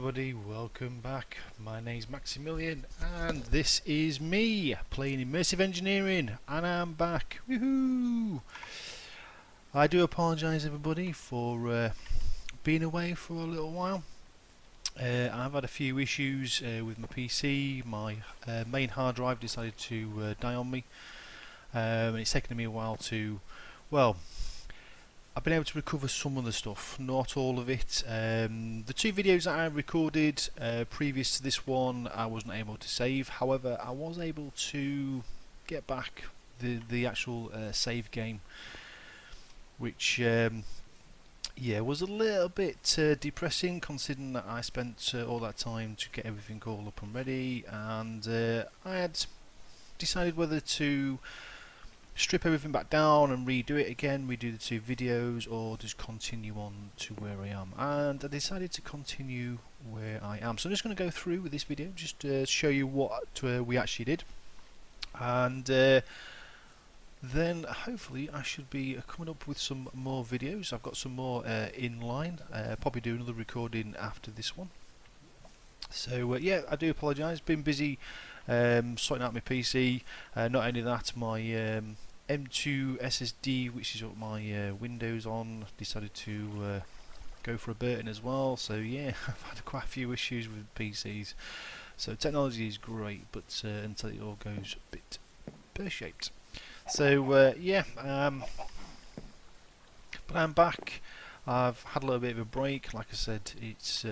everybody, welcome back. My name's Maxymillun and this is me playing Immersive Engineering, and I'm back. Woohoo! I do apologise everybody for being away for a little while. I've had a few issues with my PC. My main hard drive decided to die on me, and it's taken me a while to, well, I've been able to recover some of the stuff, not all of it. The two videos that I recorded previous to this one I wasn't able to save. However, I was able to get back the actual save game, which yeah, was a little bit depressing, considering that I spent all that time to get everything all up and ready, and I had decided whether to strip everything back down and redo it again, redo the two videos, or just continue on to where I am. And I decided to continue where I am. So I'm just going to go through with this video just to show you what we actually did, and then hopefully I should be coming up with some more videos. I've got some more in line, probably do another recording after this one. So yeah, I do apologise, been busy sorting out my PC. Not only that, my M2 SSD, which is what my Windows on, decided to go for a burn as well. So yeah, I've had quite a few issues with PCs. So technology is great, but until it all goes a bit pear-shaped. So yeah, but I'm back. I've had a little bit of a break. Like I said, it's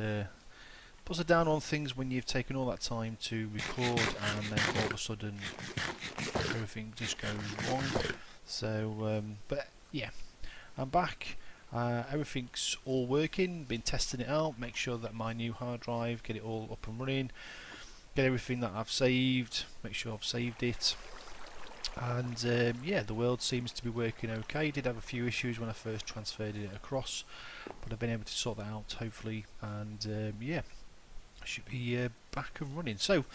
puts it down on things when you've taken all that time to record and then all of a sudden everything just goes wrong. So but yeah, I'm back. Everything's all working, been testing it out, make sure that my new hard drive, get it all up and running, get everything that I've saved, make sure I've saved it, and yeah, the world seems to be working okay. Did have a few issues when I first transferred it across, but I've been able to sort that out hopefully, and yeah, I should be back and running. So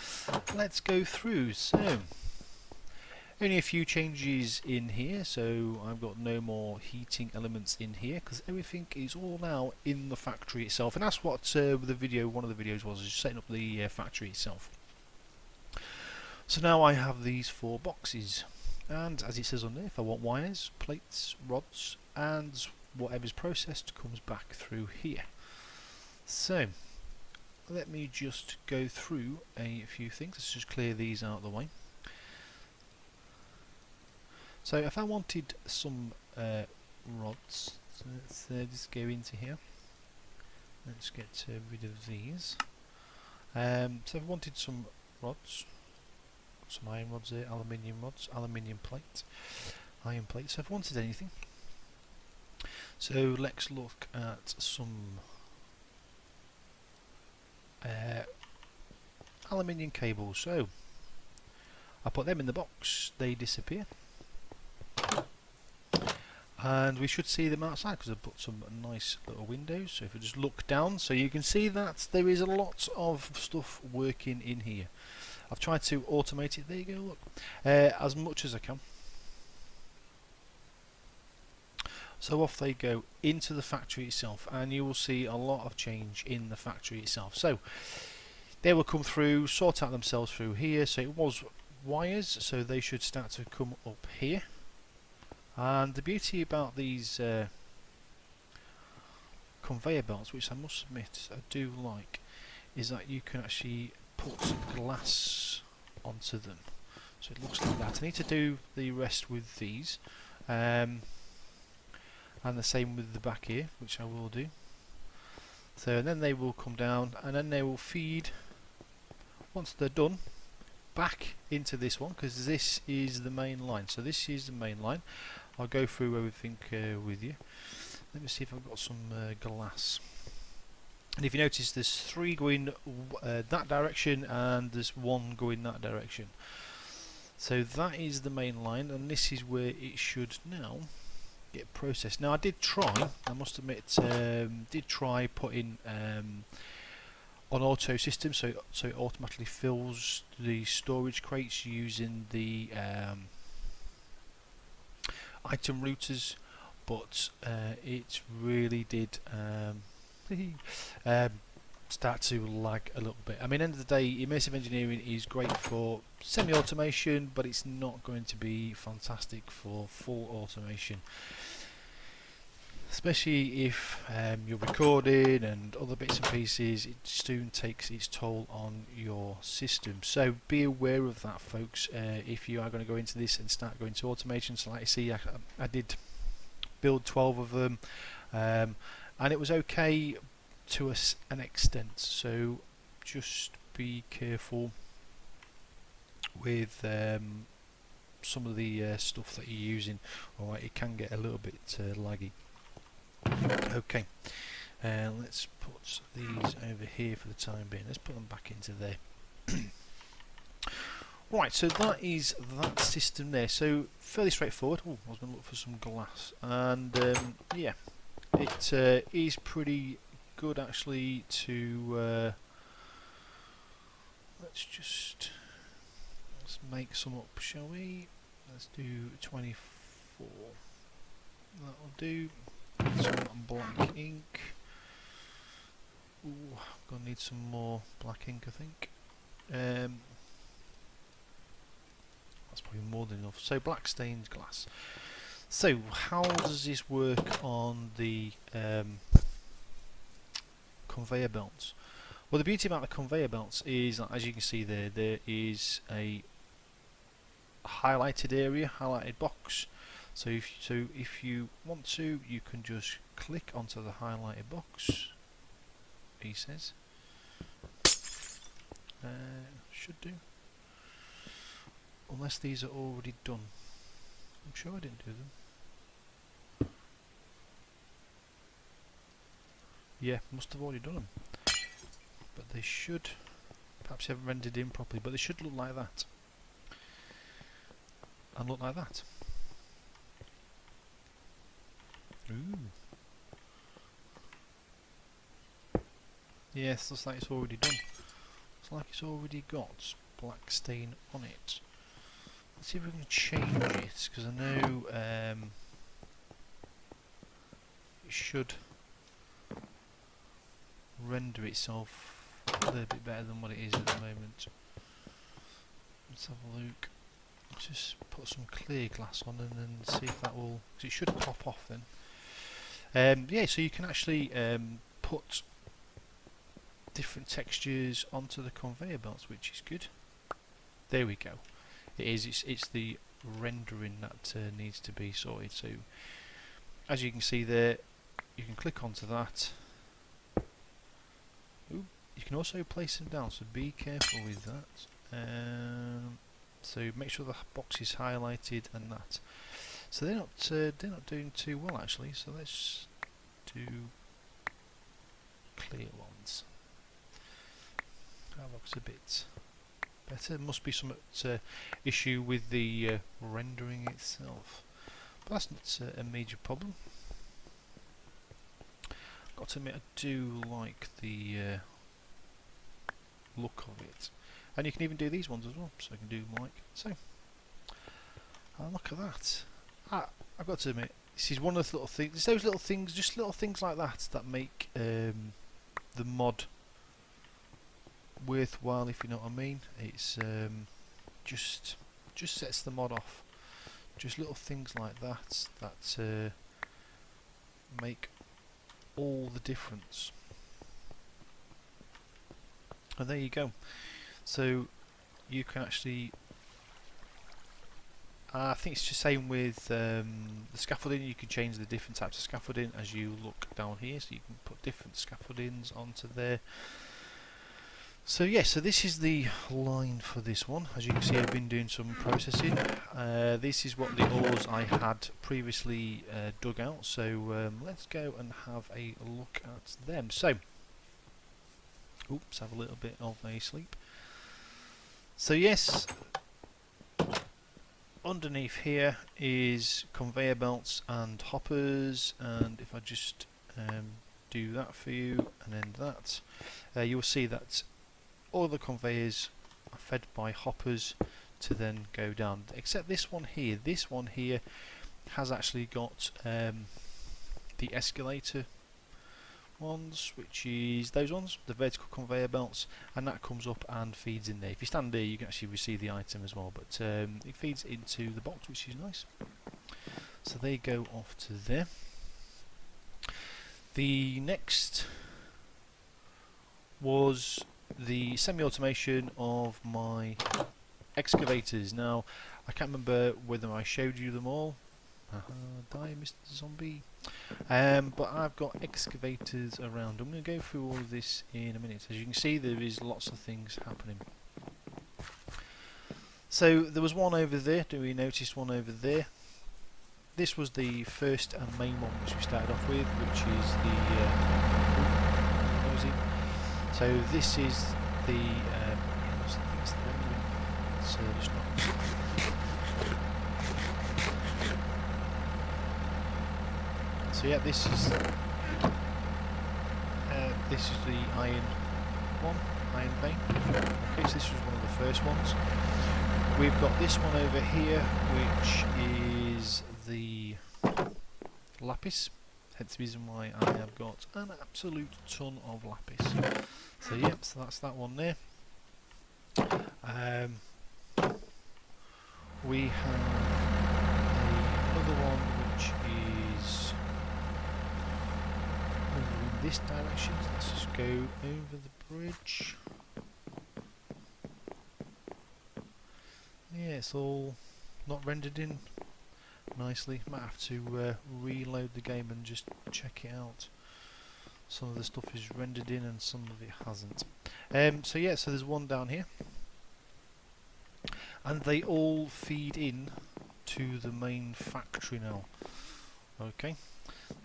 let's go through. So only a few changes in here, so I've got no more heating elements in here because everything is all now in the factory itself, and that's what one of the videos was, just setting up the factory itself. So now I have these 4 boxes, and as it says on there, if I want wires, plates, rods, and whatever's processed comes back through here. So let me just go through a few things. Let's just clear these out of the way. So if I wanted some rods, so let's just go into here. Let's get rid of these. So if I wanted some rods, some iron rods there, aluminium rods, aluminium plate, iron plate. So if I wanted anything, so let's look at some aluminium cables. So I put them in the box, they disappear, and we should see them outside because I've put some nice little windows. So if I just look down, so you can see that there is a lot of stuff working in here. I've tried to automate it. There you go, look, as much as I can. So off they go into the factory itself, and you will see a lot of change in the factory itself. So they will come through, sort out themselves through here. So it was wires, so they should start to come up here. And the beauty about these conveyor belts, which I must admit I do like, is that you can actually put glass onto them. So it looks like that. I need to do the rest with these. And the same with the back here, which I will do. So then they will come down, and then they will feed, once they're done, back into this one, because this is the main line. So this is the main line. I'll go through everything with you. Let me see if I've got some glass. And if you notice, there's 3 going that direction, and there's 1 going that direction. So that is the main line, and this is where it should now get processed. Now I did try, I must admit, did try putting on auto system, so it automatically fills the storage crates using the item routers, but it really did start to lag a little bit. I mean, end of the day, immersive engineering is great for semi-automation, but it's not going to be fantastic for full automation. Especially if you're recording and other bits and pieces, it soon takes its toll on your system. So be aware of that, folks, if you are going to go into this and start going to automation. So like you see, I did build 12 of them, and it was okay to an extent. So just be careful with some of the stuff that you're using. Alright, it can get a little bit laggy. Okay, let's put these over here for the time being. Let's put them back into there. Right, so that is that system there. So fairly straightforward. Oh, I was going to look for some glass, and yeah, it is pretty good actually to. Let's make some up, shall we? Let's do 24. That'll do. Some black ink. Ooh, gonna need some more black ink, I think. That's probably more than enough. So black stained glass. So how does this work on the conveyor belts? Well, the beauty about the conveyor belts is that, as you can see there is a highlighted area, highlighted box. So if you want to, you can just click onto the highlighted box. He says, should do, unless these are already done. I'm sure I didn't do them. Yeah, must have already done them. But they should, perhaps you haven't rendered in properly, but they should look like that. And look like that. Ooh. Yes, looks like it's already done. Looks like it's already got black stain on it. Let's see if we can change it, because I know it should render itself a little bit better than what it is at the moment. Let's have a look. Let's just put some clear glass on and then see if that will, because it should pop off then. Yeah, so you can actually put different textures onto the conveyor belts, which is good. There we go. It is. It's the rendering that needs to be sorted. So, as you can see there, you can click onto that. Ooh, you can also place them down. So be careful with that. So make sure the box is highlighted and that. So they're not doing too well actually. So let's do clear ones. That looks a bit better. Must be some issue with the rendering itself, but that's not a major problem. Got to admit, I do like the look of it, and you can even do these ones as well. So I can do like so. Look at that. I've got to admit, this is one of the little things. It's those little things, just little things like that, that make the mod worthwhile, if you know what I mean. It's just sets the mod off. Just little things like that that make all the difference. And there you go. So you can actually, I think it's just same with the scaffolding. You can change the different types of scaffolding as you look down here, so you can put different scaffoldings onto there. So yeah, so this is the line for this one. As you can see, I've been doing some processing. This is what the ores I had previously dug out. So let's go and have a look at them. So, oops, have a little bit of a sleep. So yes, underneath here is conveyor belts and hoppers, and if I just do that for you and then that, you'll see that all the conveyors are fed by hoppers to then go down, except this one here. This one here has actually got the escalator ones, which is those ones, the vertical conveyor belts, and that comes up and feeds in there. If you stand there, you can actually receive the item as well, but it feeds into the box, which is nice. So they go off to there. The next was the semi-automation of my excavators. Now, I can't remember whether I showed you them all. Die, Mr. Zombie. But I've got excavators around. I'm going to go through all of this in a minute. As you can see, there is lots of things happening. So there was one over there. Do we notice one over there? This was the first and main one which we started off with, which is the nosy. So this is the so yeah, this is the iron one, iron vein. Okay, so this was one of the first ones. We've got this one over here, which is the lapis. Hence the reason why I have got an absolute ton of lapis. So yeah, so that's that one there. We have another one which is over in this direction. So let's just go over the bridge. Yeah, it's all not rendered in nicely. Might have to reload the game and just check it out. Some of the stuff is rendered in and some of it hasn't. So yeah, so there's one down here, and they all feed in to the main factory now. Okay,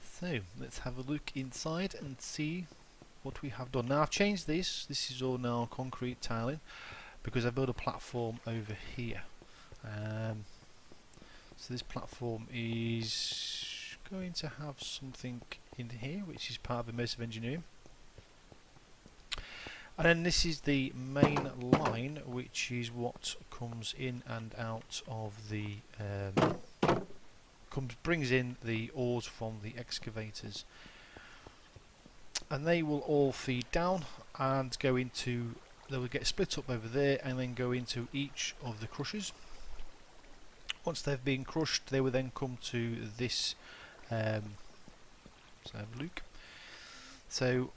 so let's have a look inside and see what we have done. Now I've changed this. This is all now concrete tiling because I built a platform over here. So this platform is going to have something in here which is part of Immersive Engineering. And then this is the main line, which is what comes in and out of the brings in the ores from the excavators, and they will all feed down and go into. They will get split up over there and then go into each of the crushers. Once they've been crushed, they will then come to this. So Luke. So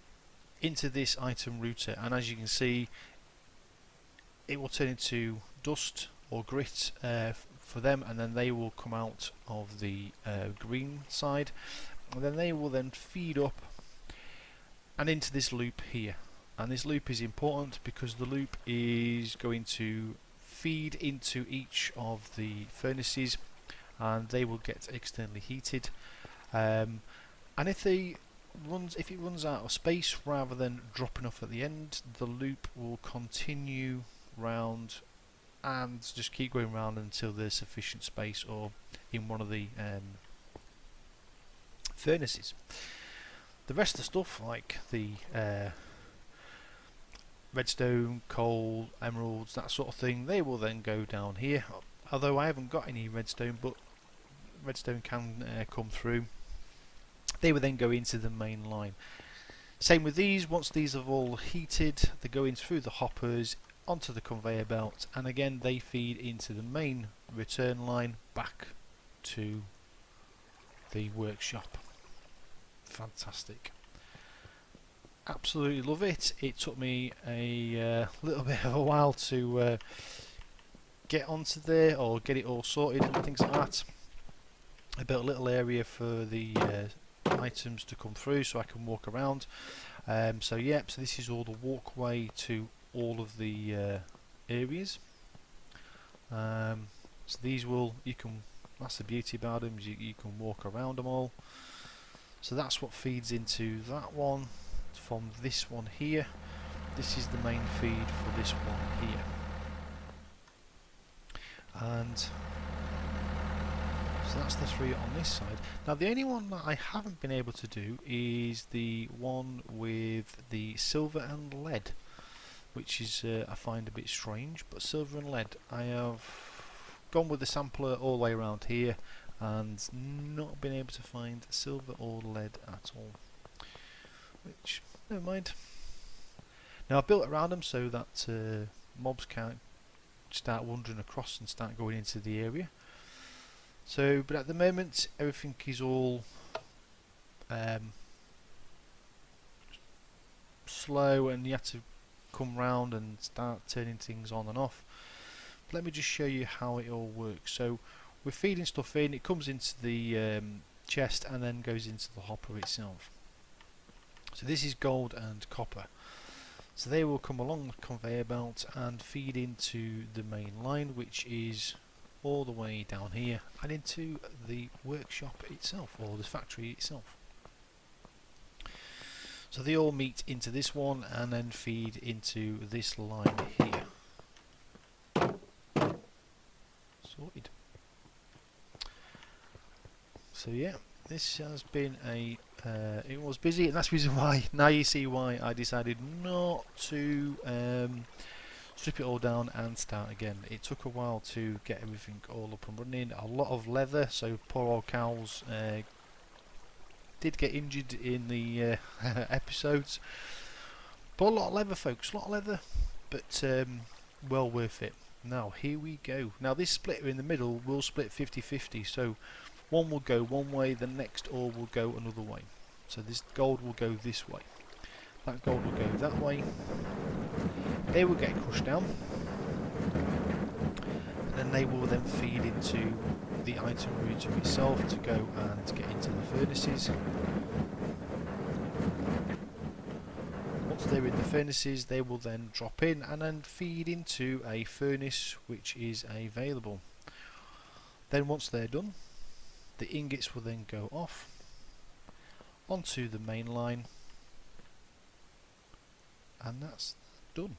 into this item router, and as you can see, it will turn into dust or grit for them, and then they will come out of the green side, and then they will then feed up and into this loop here. And this loop is important because the loop is going to feed into each of the furnaces, and they will get externally heated. And if it runs out of space, rather than dropping off at the end, the loop will continue round and just keep going round until there's sufficient space, or in one of the furnaces. The rest of the stuff, like the redstone, coal, emeralds, that sort of thing, they will then go down here. Although I haven't got any redstone, but redstone can come through. They will then go into the main line. Same with these. Once these are all heated, they go in through the hoppers onto the conveyor belt, and again they feed into the main return line back to the workshop. Fantastic. Absolutely love it. It took me a little bit of a while to get onto there or get it all sorted and things like that. I built a little area for the items to come through so I can walk around. So yep, so this is all the walkway to all of the areas. So these that's the beauty about them, you can walk around them all. So that's what feeds into that one. From this one here, this is the main feed for this one here, and so that's the three on this side. Now the only one that I haven't been able to do is the one with the silver and lead, which is I find a bit strange, but silver and lead, I have gone with the sampler all the way around here and not been able to find silver or lead at all. which, never mind. Now I've built around them so that mobs can't start wandering across and start going into the area. So, but at the moment everything is all slow, and you have to come round and start turning things on and off. But let me just show you how it all works. So we're feeding stuff in, it comes into the chest and then goes into the hopper itself. So this is gold and copper. So they will come along the conveyor belt and feed into the main line, which is all the way down here and into the workshop itself, or the factory itself. So they all meet into this one and then feed into this line here. Sorted. So yeah, this has been a it was busy, and that's the reason why, now you see why I decided not to strip it all down and start again. It took a while to get everything all up and running. A lot of leather, so poor old cows did get injured in the episodes, but a lot of leather, folks, a lot of leather, but well worth it. Now here we go. Now this splitter in the middle will split 50-50, so one will go one way, the next ore will go another way. So this gold will go this way, that gold will go that way. They will get crushed down, and then they will then feed into the item router itself to go and get into the furnaces. Once they're in the furnaces, they will then drop in and then feed into a furnace which is available. Then once they're done, the ingots will then go off onto the main line, and that's done.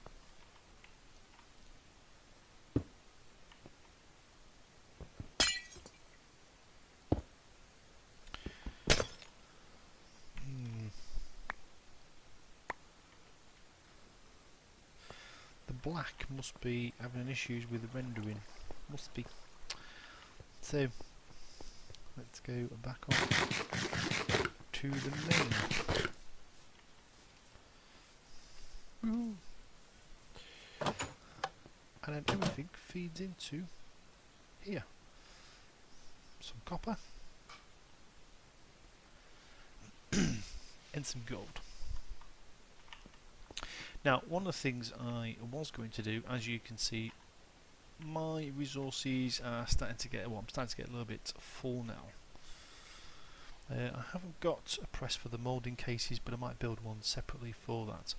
The black must be having issues with the rendering, must be. So let's go back on to the main. Woo. And then everything feeds into here. Some copper and some gold. Now, one of the things I was going to do, as you can see, my resources are starting to get, well, I'm starting to get a little bit full now. I haven't got a press for the moulding cases, but I might build one separately for that.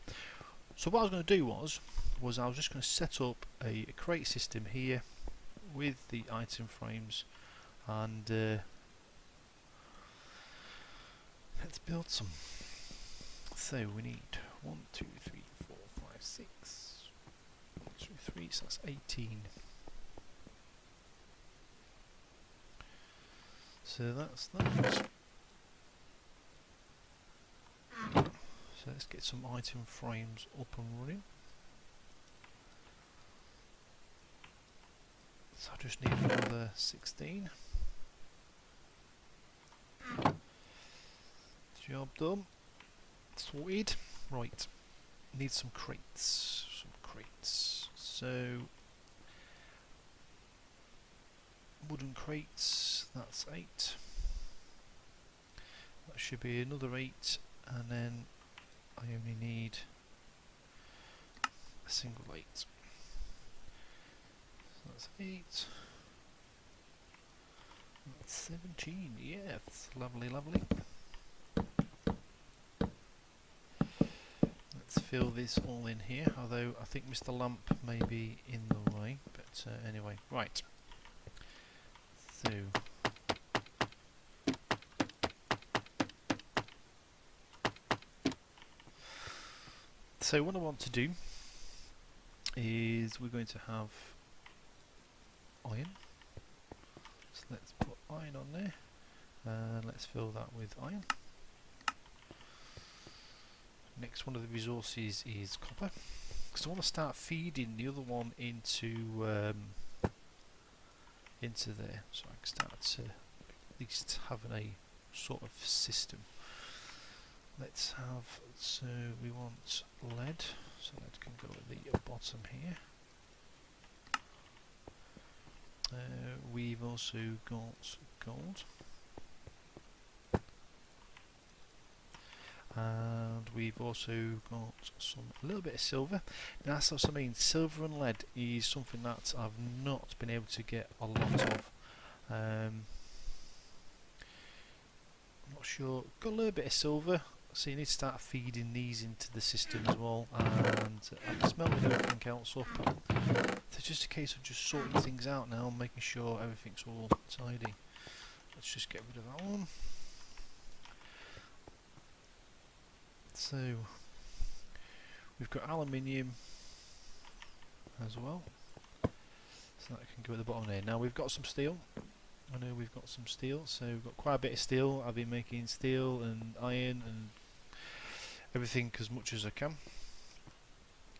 So what I was going to do was I was just going to set up a crate system here with the item frames, and let's build some. So we need 1, 2, 3, 4, 5, 6, 1, 2, 3, so that's 18. So that's that. So let's get some item frames up and running. So I just need another 16. Job done. Sorted. Right. Need some crates. So wooden crates, that's 8. That should be another 8, and then I only need a single 8. So that's 8. That's 17. Yes, lovely, lovely. Let's fill this all in here, although I think Mr. Lamp may be in the way, but anyway, right. So what I want to do is we're going to have iron. So let's put iron on there, and let's fill that with iron. Next one of the resources is copper, because I want to start feeding the other one into there, so I can start to at least having a sort of system. Let's have So we want lead, so lead can go at the bottom here. We've also got gold, and we've also got a little bit of silver. Now that's what I mean, silver and lead is something that I've not been able to get a lot of. I'm not sure, got a little bit of silver, so you need to start feeding these into the system as well, and I'm smelting everything else up. So it's just a case of just sorting things out now, making sure everything's all tidy. Let's just get rid of that one. So we've got aluminium as well, so that can go at the bottom there. Now we've got some steel. I know we've got some steel, so we've got quite a bit of steel. I've been making steel and iron and everything as much as I can.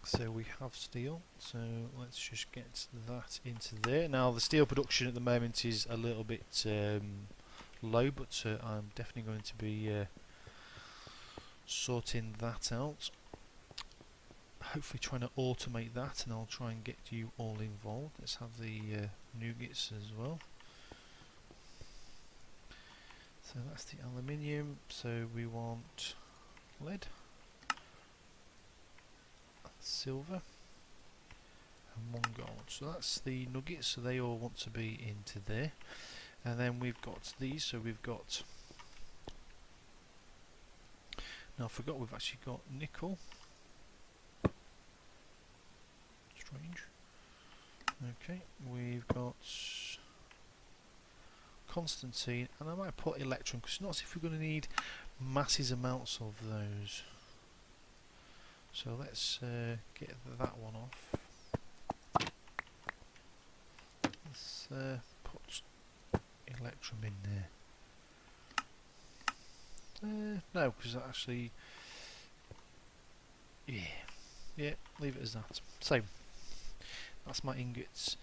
So we have steel, so let's just get that into there. Now the steel production at the moment is a little bit low, but I'm definitely going to be sorting that out. Hopefully trying to automate that, and I'll try and get you all involved. Let's have the nougats as well. So that's the aluminium, so we want lead, silver, and one gold. So that's the nuggets, so they all want to be into there. And then we've got these, so we've got, now I forgot we've actually got nickel. Strange. Okay, we've got Constantine, and I might put electrum because it's not as if we're going to need massive amounts of those. So let's get that one off. Let's put electrum in there. No, because that actually, yeah, leave it as that. So that's my ingots.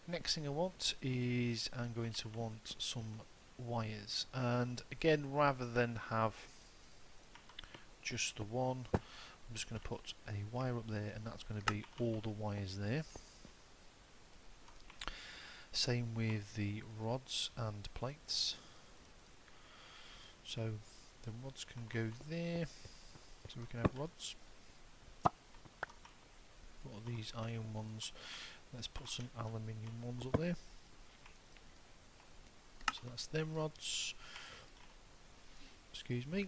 Next thing I want is I'm going to want some wires, and again, rather than have just the one, I'm just going to put a wire up there, and that's going to be all the wires there. Same with the rods and plates. So the rods can go there, so we can have rods. What are these iron ones? Let's put some aluminium ones up there. So that's them rods. Excuse me.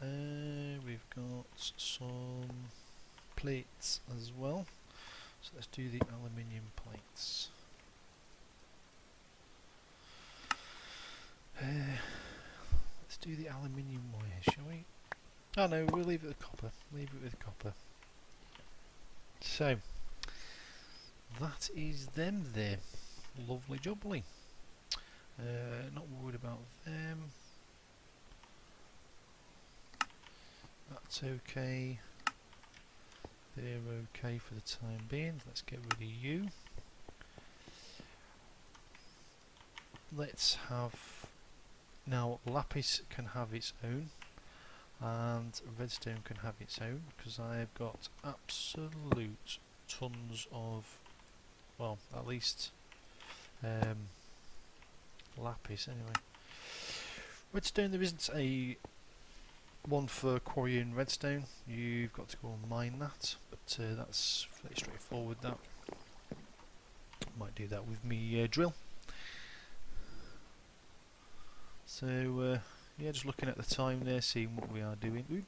We've got some plates as well. So let's do the aluminium plates. Let's do the aluminium wire, shall we? Oh no, we'll leave it with copper. Leave it with copper. So that is them there. Lovely jubbly. Not worried about them. That's okay. They're okay for the time being. Let's get rid of you. Let's have, now lapis can have its own, and redstone can have its own, because I've got absolute tons of, well, at least lapis anyway. Redstone, there isn't a one for quarrying redstone. You've got to go and mine that, but that's fairly straightforward. That might do that with me drill. So yeah, just looking at the time there, seeing what we are doing.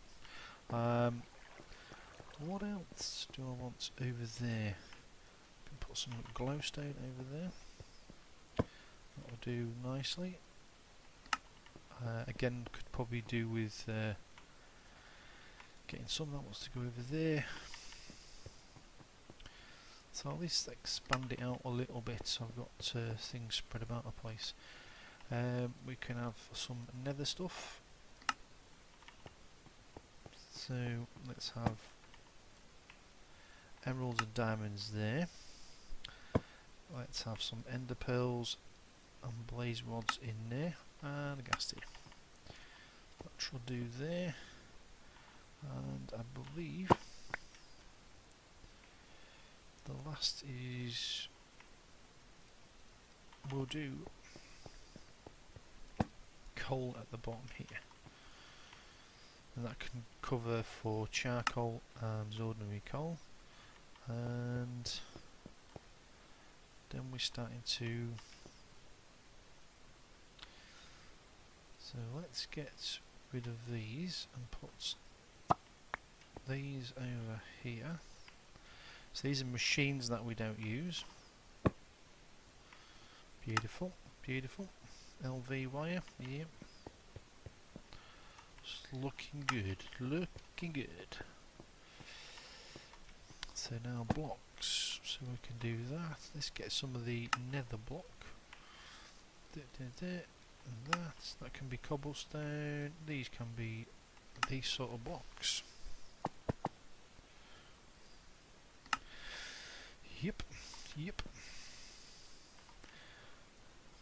What else do I want over there? I can put some glowstone over there. That will do nicely. Again, could probably do with getting some that wants to go over there. So at least expand it out a little bit, so I've got things spread about the place. We can have some nether stuff. So let's have emeralds and diamonds there. Let's have some ender pearls and blaze rods in there, and a gas tier. That should do there. and I believe the last is we'll do coal at the bottom here, and that can cover for charcoal and ordinary coal, and then we're starting to, so let's get rid of these and put these over here. So these are machines that we don't use. Beautiful, beautiful. LV wire, yeah. It's looking good, looking good. So now blocks, so we can do that. Let's get some of the nether block. And that can be cobblestone. These can be these sort of blocks. Yep, yep.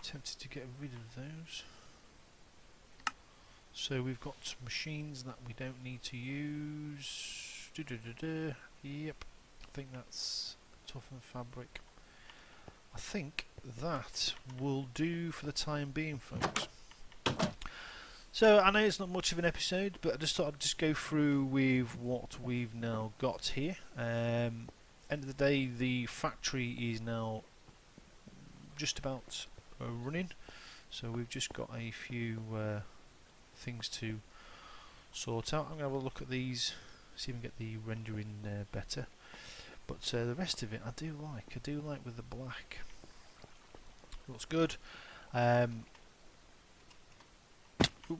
Tempted to get rid of those. So we've got machines that we don't need to use. Yep, I think that's toughened fabric. I think that will do for the time being, folks. So I know it's not much of an episode, but I just thought I'd just go through with what we've now got here. End of the day, the factory is now just about running, so we've just got a few things to sort out. I'm going to have a look at these, see if we can get the rendering better. But the rest of it I do like with the black. Looks good. Ooh,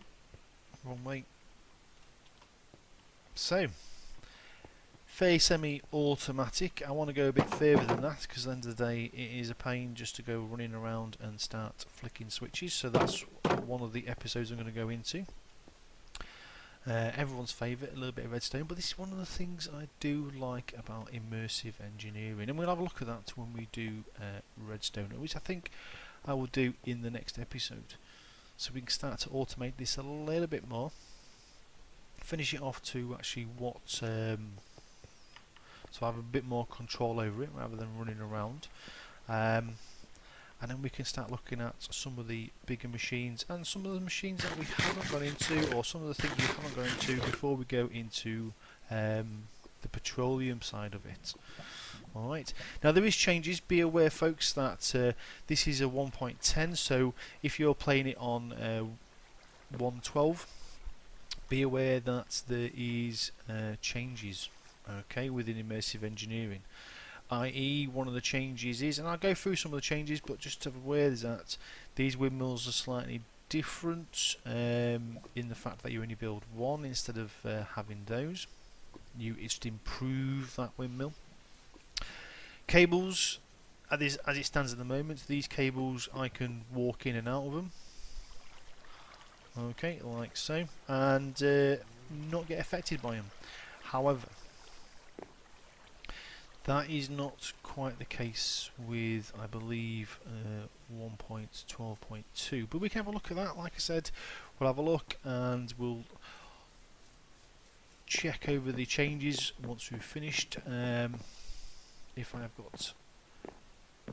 wrong way. So, fairly semi-automatic. I want to go a bit further than that because at the end of the day it is a pain just to go running around and start flicking switches. So that's one of the episodes I'm going to go into. Everyone's favourite, a little bit of redstone, but this is one of the things I do like about immersive engineering, and we'll have a look at that when we do redstone, which I think I will do in the next episode, so we can start to automate this a little bit more, finish it off to actually what, so I have a bit more control over it rather than running around. And then we can start looking at some of the bigger machines and some of the machines that we haven't gone into, or some of the things we haven't gone into before we go into the petroleum side of it. Alright, now there is changes. Be aware, folks, that this is a 1.10, so if you're playing it on 1.12, be aware that there is changes, okay, within immersive engineering. I.e., one of the changes is, and I'll go through some of the changes, but just to be aware that these windmills are slightly different in the fact that you only build one instead of having those. You just improve that windmill. Cables, as it stands at the moment, these cables I can walk in and out of them. Okay, like so, and not get affected by them. However, that is not quite the case with, I believe, 1.12.2, but we can have a look at that. Like I said, we'll have a look and we'll check over the changes once we've finished. If I have got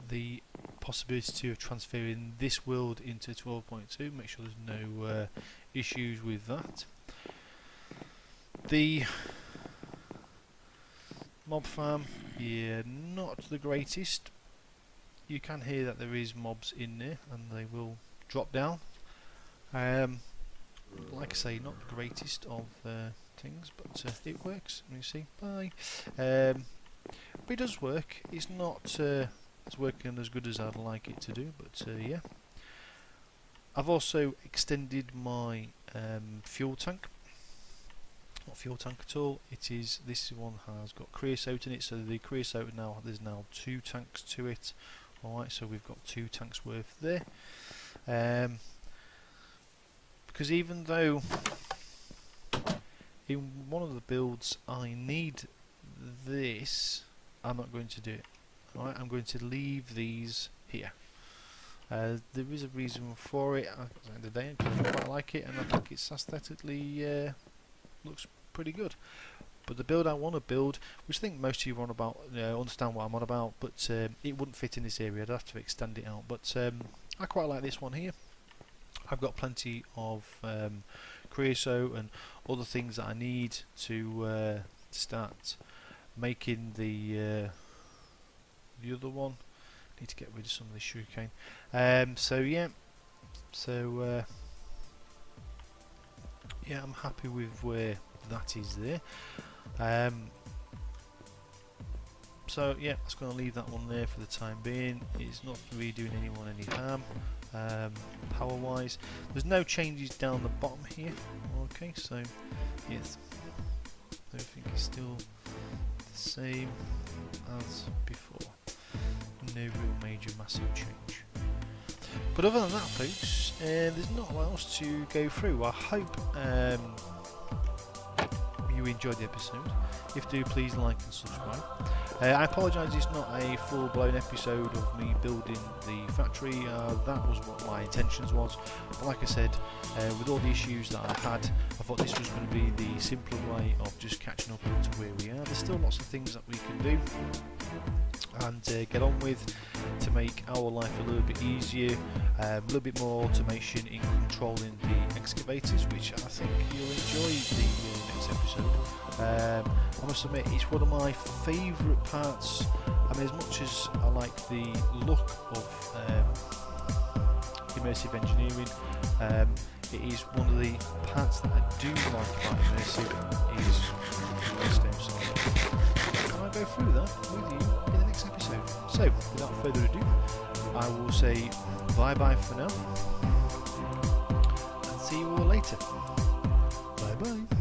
the possibility of transferring this world into 12.2, make sure there's no issues with that. The mob farm, yeah, not the greatest. You can hear that there is mobs in there and they will drop down. Like I say, not the greatest of things, but it works. You see, bye. But it does work. It's not it's working as good as I'd like it to do, but yeah. I've also extended my fuel tank. Not fuel tank at all. It is, this one has got creosote in it, so the creosote now, there's now 2 tanks to it. Alright, so we've got 2 tanks worth there. Because even though in one of the builds I need this, I'm not going to do it. Alright, I'm going to leave these here. There is a reason for it. At the end of the day, I quite like it, and I think it's aesthetically looks pretty good. But the build I want to build, which I think most of you are on about, understand what I'm on about, but it wouldn't fit in this area. I'd have to extend it out. But I quite like this one here. I've got plenty of creosote and other things that I need to start making the other one. Need to get rid of some of the sugarcane. So yeah, yeah, I'm happy with where that is there. So yeah, I'm just going to leave that one there for the time being. It's not really doing anyone any harm. Power wise, there's no changes down the bottom here. Okay, so yes, everything is still the same as before. No real major massive change. But other than that, folks, there's not a lot else to go through. I hope you enjoyed the episode. If you do, please like and subscribe. I apologise, it's not a full-blown episode of me building the factory. That was what my intentions was. But like I said, with all the issues that I had, I thought this was going to be the simpler way of just catching up to where we are. There's still lots of things that we can do and get on with to make our life a little bit easier, a little bit more automation in controlling the excavators, which I think you'll enjoy the next episode. I must admit, it's one of my favourite parts. I mean, as much as I like the look of Immersive Engineering, it is one of the parts that I do like about Immersive is the stone side. And I'll go through that with you in the next episode. So, without further ado, I will say bye bye for now, and see you all later. Bye bye.